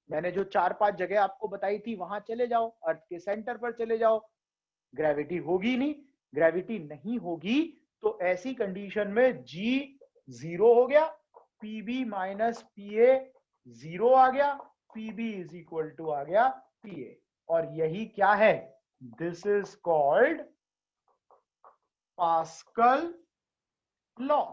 मैंने जो 4-5 जगह आपको बताई थी वहां चले जाओ, अर्थ के सेंटर पर चले जाओ, ग्रेविटी होगी नहीं, ग्रेविटी नहीं होगी तो ऐसी कंडीशन में G 0 हो गया, PB माइनस PA 0 आ गया, PB इज इक्वल टू आ गया PA, और यही क्या है, this is called pascal law,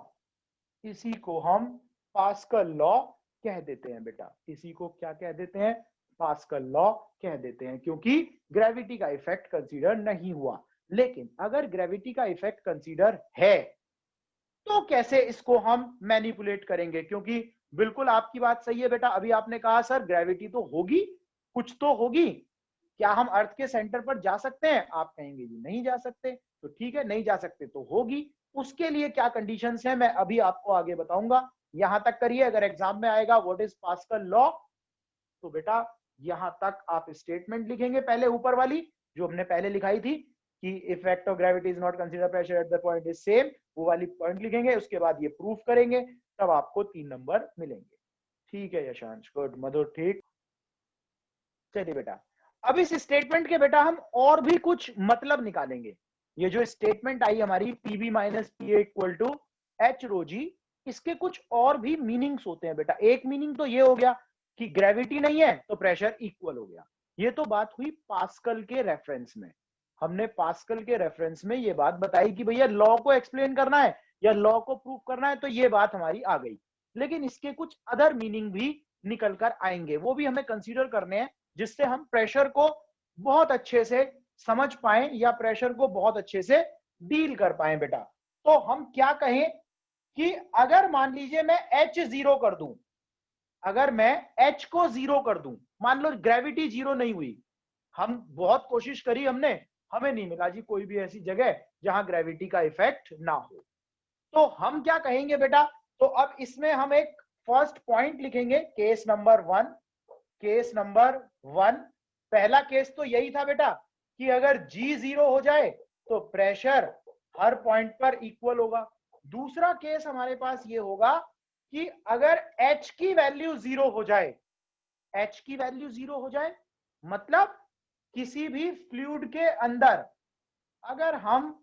इसी को हम पास्कल लॉ कह देते हैं बेटा, इसी को क्या कह देते हैं, पास्कल लॉ कह देते हैं, क्योंकि ग्रेविटी का इफेक्ट कंसीडर नहीं हुआ। लेकिन अगर ग्रेविटी का इफेक्ट कंसीडर है तो कैसे इसको हम मैनिपुलेट करेंगे, क्योंकि बिल्कुल आपकी बात सही है बेटा, अभी आपने कहा सर ग्रेविटी तो होगी, कुछ तो होगी, क्या हम अर्थ के सेंटर पर जा सकते हैं, आप कहेंगे जी नहीं जा सकते, तो ठीक है नहीं जा सकते तो होगी, उसके लिए क्या कंडीशंस हैं मैं अभी आपको आगे बताऊंगा। यहां तक करिए, अगर एग्जाम में आएगा व्हाट इज पास्कल लॉ, तो बेटा यहां तक आप स्टेटमेंट लिखेंगे, पहले ऊपर वाली जो हमने पहले लिखाई थी कि effect of gravity is not consider pressure at the point is same, वो वाली पॉइंट लिखेंगे, उसके बाद ये प्रूफ करेंगे, तब आपको 3 नंबर मिलेंगे। ठीक है यशांश, गुड, मधुर ठीक। चलिए बेटा, अब इस स्टेटमेंट के बेटा हम और भी कुछ मतलब निकालेंगे। ये जो स्टेटमेंट आई हमारी PB minus PA equal to H rho G, इसके कुछ और भी मीनिंग्स होते हैं बेटा। एक मीनिंग तो ये हो गया कि ग्रेविटी नहीं है तो प्रेशर इक्वल हो गया, ये तो बात हुई पास्कल के रेफरेंस में, हमने पास्कल के रेफरेंस में ये बात बताई कि भैया लॉ को एक्सप्लेन करना है या लॉ को प्रूव करना है, तो ये बात हमारी आ गई। लेकिन इसके कुछ अदर मीनिंग भी निकल कर आएंगे, वो भी हमें कंसीडर करने हैं, जिससे हम प्रेशर को बहुत अच्छे से समझ पाए या प्रेशर को बहुत अच्छे से डील कर पाए बेटा। तो हम क्या कहें कि अगर मान लीजिए मैं H 0 कर दूं, अगर मैं H को 0 कर दूं, मान लो ग्रेविटी 0 नहीं हुई, हम बहुत कोशिश करी हमने, हमें नहीं मिला जी कोई भी ऐसी जगह जहां ग्रेविटी का इफेक्ट ना हो, तो हम क्या कहेंगे बेटा, तो अब इसमें हम एक फर्स्ट पॉइंट लिखेंगे, केस नंबर 1, केस नंबर 1, पहला केस तो यही था बेटा कि अगर G 0 हो जाए तो प्रेशर हर पॉइंट पर इक्वल होगा। दूसरा केस हमारे पास ये होगा कि अगर H की वैल्यू 0 हो जाए, H की वैल्यू 0 हो जाए मतलब किसी भी फ्लूइड के अंदर अगर हम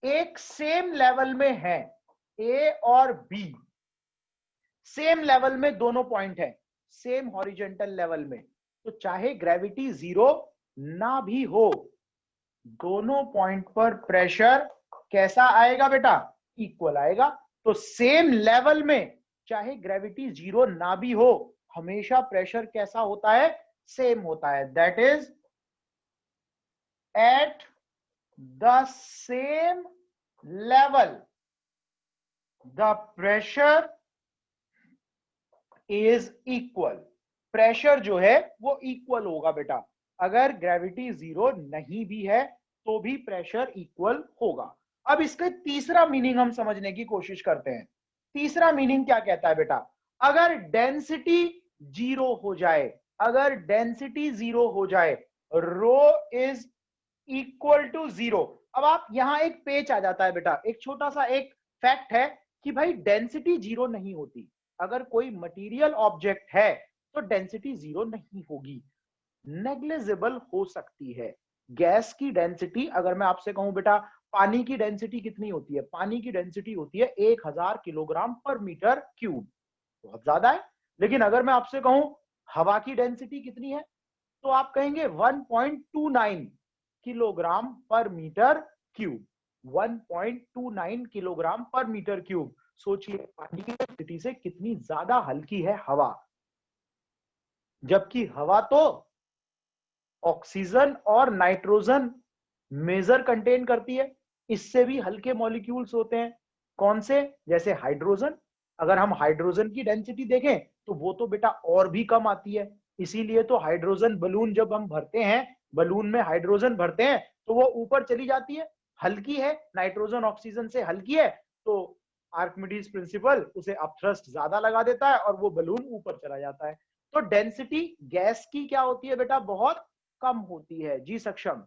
एक सेम लेवल में हैं, A और B सेम लेवल में दोनों पॉइंट है, सेम हॉरिजॉन्टल लेवल में, तो चाहे ग्रेविटी 0 ना भी हो, दोनों पॉइंट पर प्रेशर कैसा आएगा बेटा? इक्वल आएगा। तो सेम लेवल में चाहे ग्रेविटी 0 ना भी हो, हमेशा प्रेशर कैसा होता है? सेम होता है। That is at the same level the pressure is equal. Pressure जो है वो इक्वल होगा बेटा, अगर ग्रेविटी 0 नहीं भी है तो भी प्रेशर इक्वल होगा। अब इसका तीसरा मीनिंग हम समझने की कोशिश करते हैं। तीसरा मीनिंग क्या कहता है बेटा? अगर डेंसिटी 0 हो जाए, अगर डेंसिटी 0 हो जाए, रो इज इक्वल टू 0। अब आप यहां एक पेच आ जाता है बेटा, एक छोटा सा एक फैक्ट है कि भाई डेंसिटी 0 नहीं होती। अगर कोई मटेरियल ऑब्जेक्ट है तो डेंसिटी 0 नहीं होगी, नेग्लिजिबल हो सकती है। गैस की डेंसिटी, अगर मैं आपसे कहूं बेटा पानी की डेंसिटी कितनी होती है? पानी की डेंसिटी होती है 1000 किलोग्राम पर मीटर क्यूब, बहुत ज्यादा है। लेकिन अगर मैं आपसे कहूं हवा की डेंसिटी कितनी है, तो आप कहेंगे 1.29 किलोग्राम पर मीटर क्यूब। 1.29 किलोग्राम पर मीटर क्यूब। सोचिए पानी की डेंसिटी से कितनी ज्यादा हल्की है हवा, जबकि हवा तो ऑक्सीजन और नाइट्रोजन मेजर कंटेन करती है, इससे भी हल्के मॉलिक्यूल्स होते हैं। कौन से? जैसे हाइड्रोजन। अगर हम हाइड्रोजन की डेंसिटी देखें तो वो तो बेटा और भी कम आती है। इसीलिए तो हाइड्रोजन बलून जब हम भरते हैं, बलून में हाइड्रोजन भरते हैं तो वो ऊपर चली जाती है, हल्की है, नाइट्रोजन ऑक्सीजन से हल्की है, तो आर्किमिडीज प्रिंसिपल उसे अपथ्रस्ट ज्यादा लगा देता है और वो बलून ऊपर चला जाता है। तो डेंसिटी गैस की क्या होती है बेटा? बहुत कम होती है। जी सक्षम।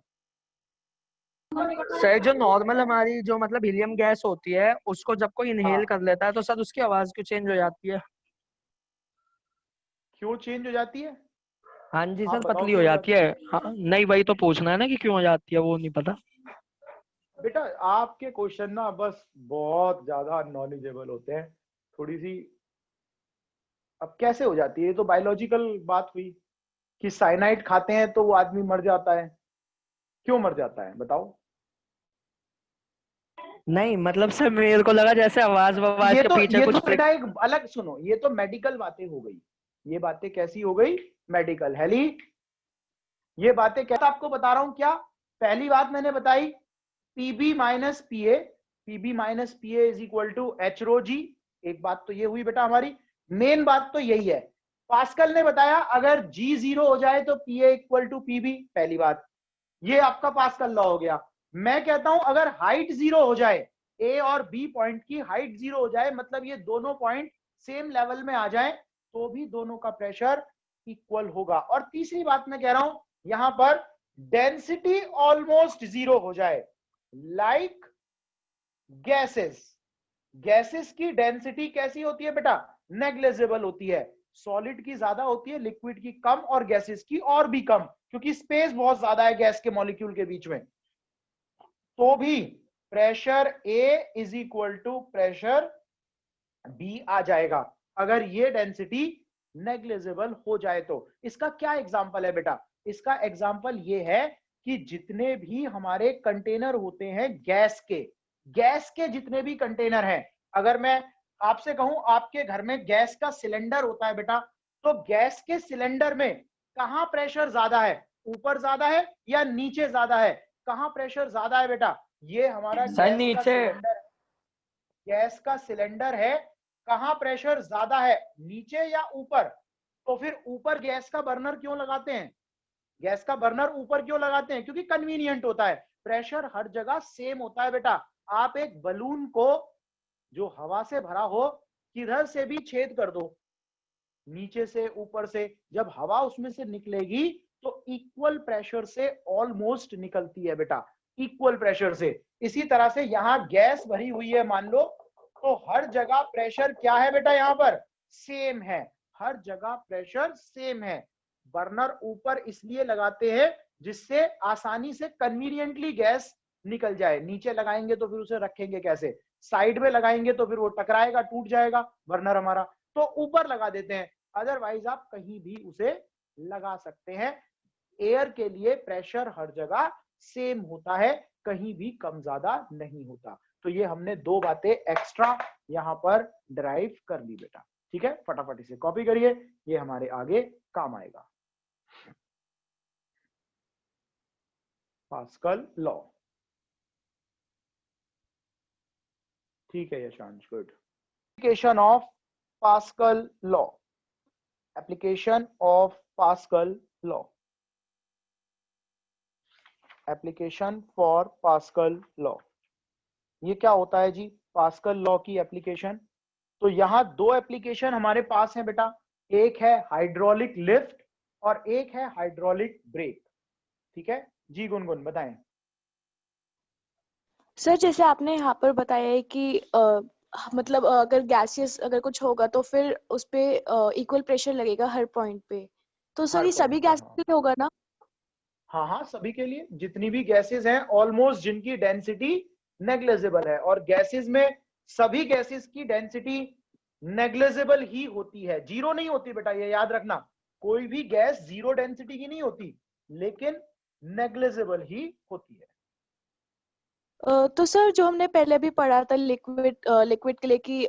सर जो नॉर्मल हमारी जो मतलब हीलियम गैस होती है उसको जब कोई इनहेल कर लेता है तो सर उसकी आवाज क्यों चेंज हो जाती है? क्यों चेंज हो जाती है? हाँ जी हाँ सर, बताओ पतली हो क्यों हो जाती जाती है। हाँ, नहीं वही तो पूछना है ना कि क्यों हो जाती है, वो नहीं पता। बेटा आपके क्वेश्चन ना बस बहुत ज्यादा नॉलेजेबल होते हैं, थोड़ी सी। अब कैसे हो जाती है? ये तो बायोलॉजिकल बात हुई कि साइनाइड खाते हैं तो वो आदमी मर जाता है। क्यों मर जाता है बताओ? नहीं मतलब सर मेरे को लगा जैसे आवाज ये के तो पीछे ये कुछ तो बेटा एक अलग, सुनो, ये तो मेडिकल बातें हो गई। ये बातें कैसी हो गई? मेडिकल। हेली ये बातें क्या आपको बता रहा हूं क्या? पहली बात मैंने बताई PB minus PA, PB minus PA is equal to H rho G. एक बात तो ये हुई बेटा हमारी, मेन बात तो यही है। पास्कल ने बताया अगर जी 0 हो जाए तो पीए इक्वल टू पीबी, पहली बात, ये आपका पास्कल लॉ हो गया। मैं कहता हूं अगर हाइट 0 हो जाए, ए और बी पॉइंट की हाइट 0 हो जाए, मतलब ये दोनों पॉइंट सेम लेवल में आ जाए, तो भी दोनों का प्रेशर इक्वल होगा। और तीसरी बात मैं कह रहा हूं यहां पर डेंसिटी ऑलमोस्ट 0 हो जाए, लाइक गैसेस। गैसेस की डेंसिटी कैसी होती है बेटा? नेग्लिजिबल होती है। सॉलिड की ज्यादा होती है, लिक्विड की कम, और गैसेस की और भी कम, क्योंकि स्पेस बहुत ज्यादा है गैस के मॉलिक्यूल के बीच में। तो भी pressure A is equal to pressure B आ जाएगा अगर ये डेंसिटी नेग्लिजिबल हो जाए तो। इसका क्या एग्जांपल है बेटा? इसका एग्जांपल ये है कि जितने भी हमारे कंटेनर होते हैं गैस के जितने भी कंटेनर हैं, अगर मैं आपसे कहूं आपके घर में गैस का सिलेंडर होता है बेटा, तो गैस के सिलेंडर में कहां प्रेशर ज्यादा है? ऊपर ज्यादा है या नीचे ज्यादा है? कहां प्रेशर ज्यादा है बेटा? ये हमारा सर गैस का नीचे। सिलेंडर है, गैस का सिलेंडर है। कहां प्रेशर ज्यादा है, नीचे या ऊपर? तो फिर ऊपर गैस का बर्नर क्यों लगाते हैं? गैस का बर्नर ऊपर क्यों लगाते हैं? क्योंकि कन्वीनियंट होता है। प्रेशर हर जगह सेम होता है बेटा। आप एक बलून को जो हवा से भरा हो किधर से भी छेद कर दो, नीचे से ऊपर से जब हवा उसमें से निकलेगी तो इक्वल प्रेशर से ऑलमोस्ट निकलती है बेटा, इक्वल प्रेशर से। इसी तरह से यहां गैस भरी हुई है मान लो, तो हर जगह प्रेशर क्या है बेटा, यहां पर सेम है, हर जगह प्रेशर सेम है। बर्नर ऊपर इसलिए लगाते हैं जिससे आसानी से कन्वीनियंटली गैस निकल जाए। नीचे लगाएंगे तो फिर उसे रखेंगे कैसे, साइड में लगाएंगे तो फिर वो टकराएगा, टूट जाएगा बर्नर हमारा, तो ऊपर लगा देते हैं। अदरवाइज आप कहीं भी उसे लगा सकते हैं। एयर के लिए प्रेशर हर जगह सेम होता है, कहीं भी कम ज्यादा नहीं होता। तो ये हमने दो बातें एक्स्ट्रा यहां पर ड्राइव कर ली बेटा, ठीक है। फटाफट इसे कॉपी करिए, ये हमारे आगे काम आएगा। पास्कल लॉ, ठीक है Yashansh, good. Application of Pascal law, application of Pascal law, application for Pascal law. ये क्या होता है जी, पास्कल लॉ की एप्लीकेशन? तो यहां दो एप्लीकेशन हमारे पास है बेटा, एक है हाइड्रोलिक लिफ्ट और एक है हाइड्रोलिक ब्रेक, ठीक है जी। गुनगुन बताएं। सर जैसे आपने यहाँ पर बताया है कि मतलब अगर गैसियस अगर कुछ होगा तो फिर उस पे इक्वल प्रेशर लगेगा हर पॉइंट पे, तो सर हर ये सभी पॉइंट पे, गैस हाँ के लिए होगा ना? हाँ हाँ, सभी के लिए, जितनी भी गैसेस हैं ऑलमोस्ट जिनकी डेंसिटी नेग्लिजिबल है, और गैसेस में सभी गैसेस की डेंसिटी नेग्लिजिबल ही होती है, जीरो नहीं होती बेटा, ये याद रखना। कोई भी गैस जीरो डेंसिटी की नहीं होती, लेकिन नेग्लिजिबल ही होती है। तो सर जो हमने पहले भी पढ़ा था लिक्विड लिक्विड के लिए कि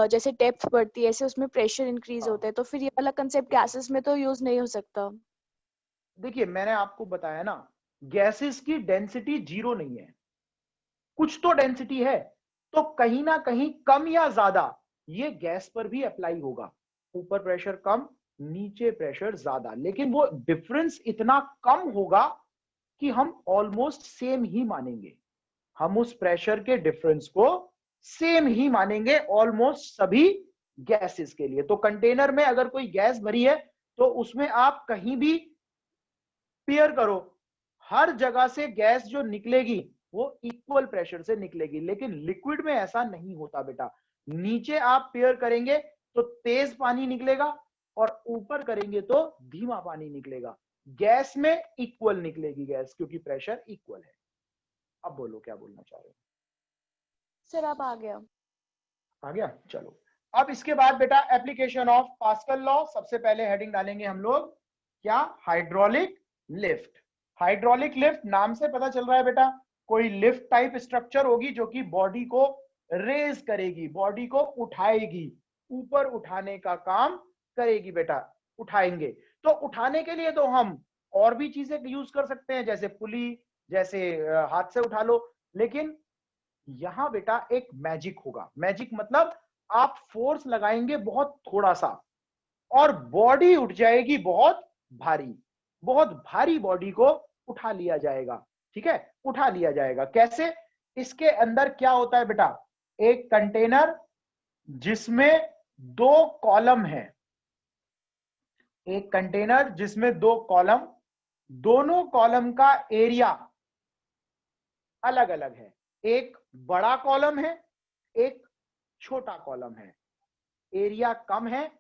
जैसे डेप्थ बढ़ती है ऐसे उसमें प्रेशर इंक्रीज हाँ, होता है, तो फिर ये वाला कंसेप्ट गैसेस में तो यूज नहीं हो सकता? देखिए मैंने आपको बताया ना, गैसेस की डेंसिटी जीरो नहीं है, कुछ तो डेंसिटी है, तो कहीं ना कहीं कम या ज्यादा ये गैस पर भी अप्लाई होगा। ऊपर प्रेशर कम, नीचे प्रेशर ज्यादा, लेकिन वो डिफरेंस इतना कम होगा कि हम ऑलमोस्ट सेम ही मानेंगे। हम उस प्रेशर के डिफरेंस को सेम ही मानेंगे ऑलमोस्ट सभी गैसेस के लिए। तो कंटेनर में अगर कोई गैस भरी है तो उसमें आप कहीं भी पेयर करो, हर जगह से गैस जो निकलेगी वो इक्वल प्रेशर से निकलेगी। लेकिन लिक्विड में ऐसा नहीं होता बेटा, नीचे आप पेयर करेंगे तो तेज पानी निकलेगा और ऊपर करेंगे तो धीमा पानी निकलेगा। गैस में इक्वल निकलेगी गैस, क्योंकि प्रेशर इक्वल है। अब बोलो क्या बोलना चाह रहे हो। सर अब आ गया। आ गया, चलो। अब इसके बाद बेटा एप्लीकेशन ऑफ पास्कल लॉ, सबसे पहले हेडिंग डालेंगे हम लोग क्या, हाइड्रोलिक लिफ्ट। हाइड्रोलिक लिफ्ट नाम से पता चल रहा है बेटा, कोई लिफ्ट टाइप स्ट्रक्चर होगी जो कि बॉडी को रेज करेगी, बॉडी को उठाएगी, ऊपर उठाने का काम करेगी बेटा, उठाएंगे। तो उठाने के लिए तो हम और भी चीजें यूज कर सकते हैं, जैसे पुली, जैसे हाथ से उठा लो, लेकिन यहां बेटा एक मैजिक होगा। मैजिक मतलब आप फोर्स लगाएंगे बहुत थोड़ा सा और बॉडी उठ जाएगी बहुत भारी, बहुत भारी बॉडी को उठा लिया जाएगा, ठीक है, उठा लिया जाएगा। कैसे? इसके अंदर क्या होता है बेटा, एक कंटेनर जिसमें दो कॉलम है, एक कंटेनर जिसमें दो कॉलम, दोनों कॉलम का एरिया अलग अलग है, एक बड़ा कॉलम है, एक छोटा कॉलम है। एरिया कम है,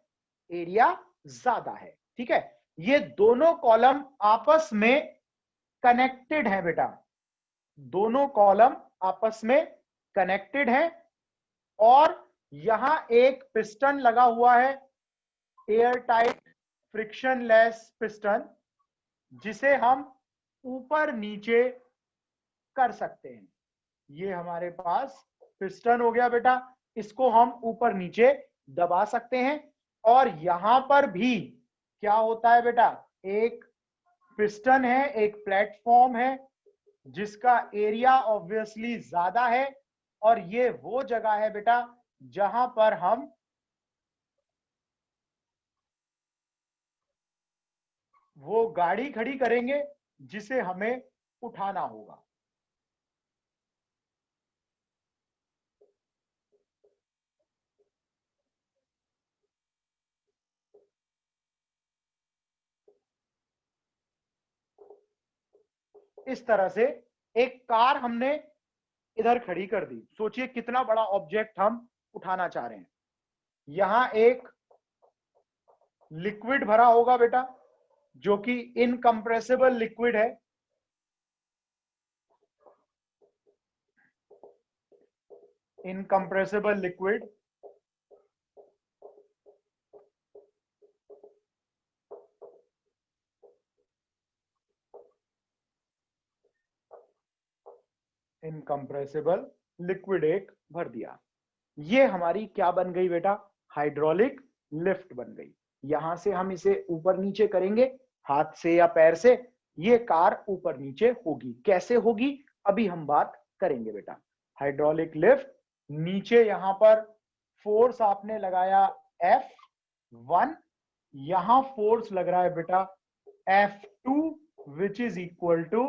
एरिया ज्यादा है, ठीक है। ये दोनों कॉलम आपस में कनेक्टेड है बेटा, दोनों कॉलम आपस में कनेक्टेड है, और यहां एक पिस्टन लगा हुआ है, एयर टाइट फ्रिक्शनलेस पिस्टन, जिसे हम ऊपर नीचे कर सकते हैं। ये हमारे पास पिस्टन हो गया बेटा, इसको हम ऊपर नीचे दबा सकते हैं। और यहां पर भी क्या होता है बेटा, एक पिस्टन है, एक प्लेटफॉर्म है जिसका एरिया ऑब्वियसली ज्यादा है, और ये वो जगह है बेटा जहां पर हम वो गाड़ी खड़ी करेंगे जिसे हमें उठाना होगा। इस तरह से एक कार हमने इधर खड़ी कर दी। सोचिए कितना बड़ा ऑब्जेक्ट हम उठाना चाह रहे हैं। यहां एक लिक्विड भरा होगा बेटा, जो कि इनकंप्रेसिबल लिक्विड है। इनकंप्रेसिबल लिक्विड, इनकंप्रेसिबल लिक्विड एक भर दिया। ये हमारी क्या बन गई बेटा? हाइड्रोलिक लिफ्ट बन गई। यहां से हम इसे ऊपर नीचे करेंगे हाथ से या पैर से, ये कार ऊपर नीचे होगी। कैसे होगी अभी हम बात करेंगे बेटा। हाइड्रोलिक लिफ्ट, नीचे यहां पर फोर्स आपने लगाया F1, यहां फोर्स लग रहा है बेटा F2 which is equal to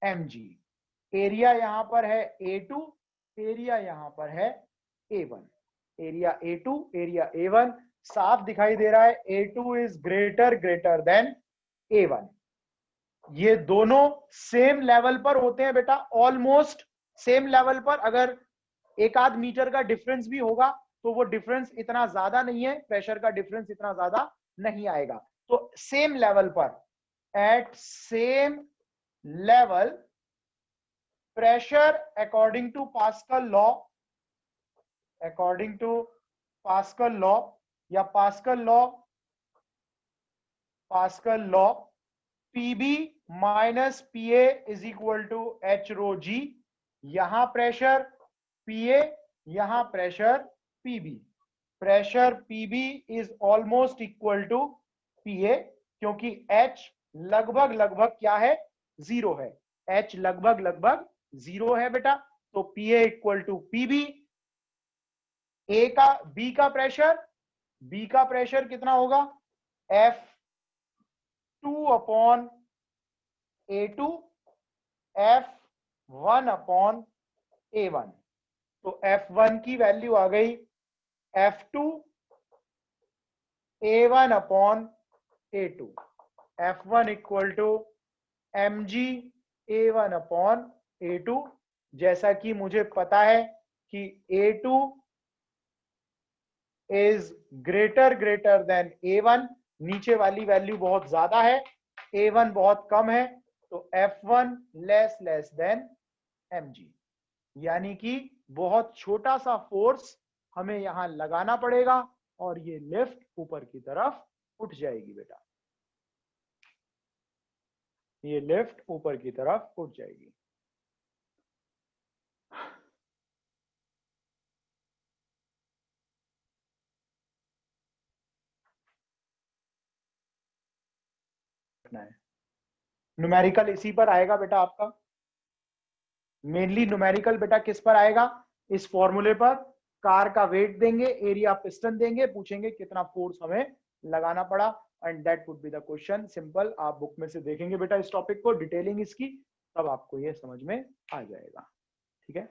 mg। Area यहां पर है A2, एरिया यहां पर है A1। Area A2, area A1 साफ दिखाई दे रहा है। A2 is greater than A1। ये दोनों सेम लेवल पर होते हैं बेटा, ऑलमोस्ट सेम लेवल पर। अगर एक आध मीटर का डिफरेंस भी होगा तो वो डिफरेंस इतना ज्यादा नहीं है, प्रेशर का डिफरेंस इतना ज्यादा नहीं आएगा। तो सेम लेवल पर, at same level, pressure according to Pascal law, according to Pascal law या Pascal law, Pb minus Pa is equal to H rho G। यहां प्रेशर Pa, यहां pressure Pb। Pressure Pb is almost equal to Pa, क्योंकि H लगभग क्या है? 0 है। H लगभग 0 है बेटा। तो Pa equal to Pb। B का प्रेशर कितना होगा? F2 upon A2, F1 upon A1। तो F1 की वैल्यू आ गई F2 A1 upon A2। F1 equal to mg A1 upon A2। जैसा कि मुझे पता है कि A2 is greater than A1, नीचे वाली वैल्यू बहुत ज्यादा है, A1 बहुत कम है, तो F1 लेस देन mg। यानी कि बहुत छोटा सा फोर्स हमें यहां लगाना पड़ेगा और ये लिफ्ट ऊपर की तरफ उठ जाएगी बेटा। ये लिफ्ट ऊपर की तरफ उठ जाएगी। न्यूमेरिकल इसी पर आएगा बेटा आपका। मेनली न्यूमेरिकल बेटा किस पर आएगा? इस फॉर्मूले पर। कार का वेट देंगे, एरिया पिस्टन देंगे, पूछेंगे कितना फोर्स हमें लगाना पड़ा, and that would be the question. Simple, आप बुक में से देखेंगे बेटा इस टॉपिक को, डिटेलिंग इसकी, तब आपको ये समझ में आ जाएगा। ठीक है।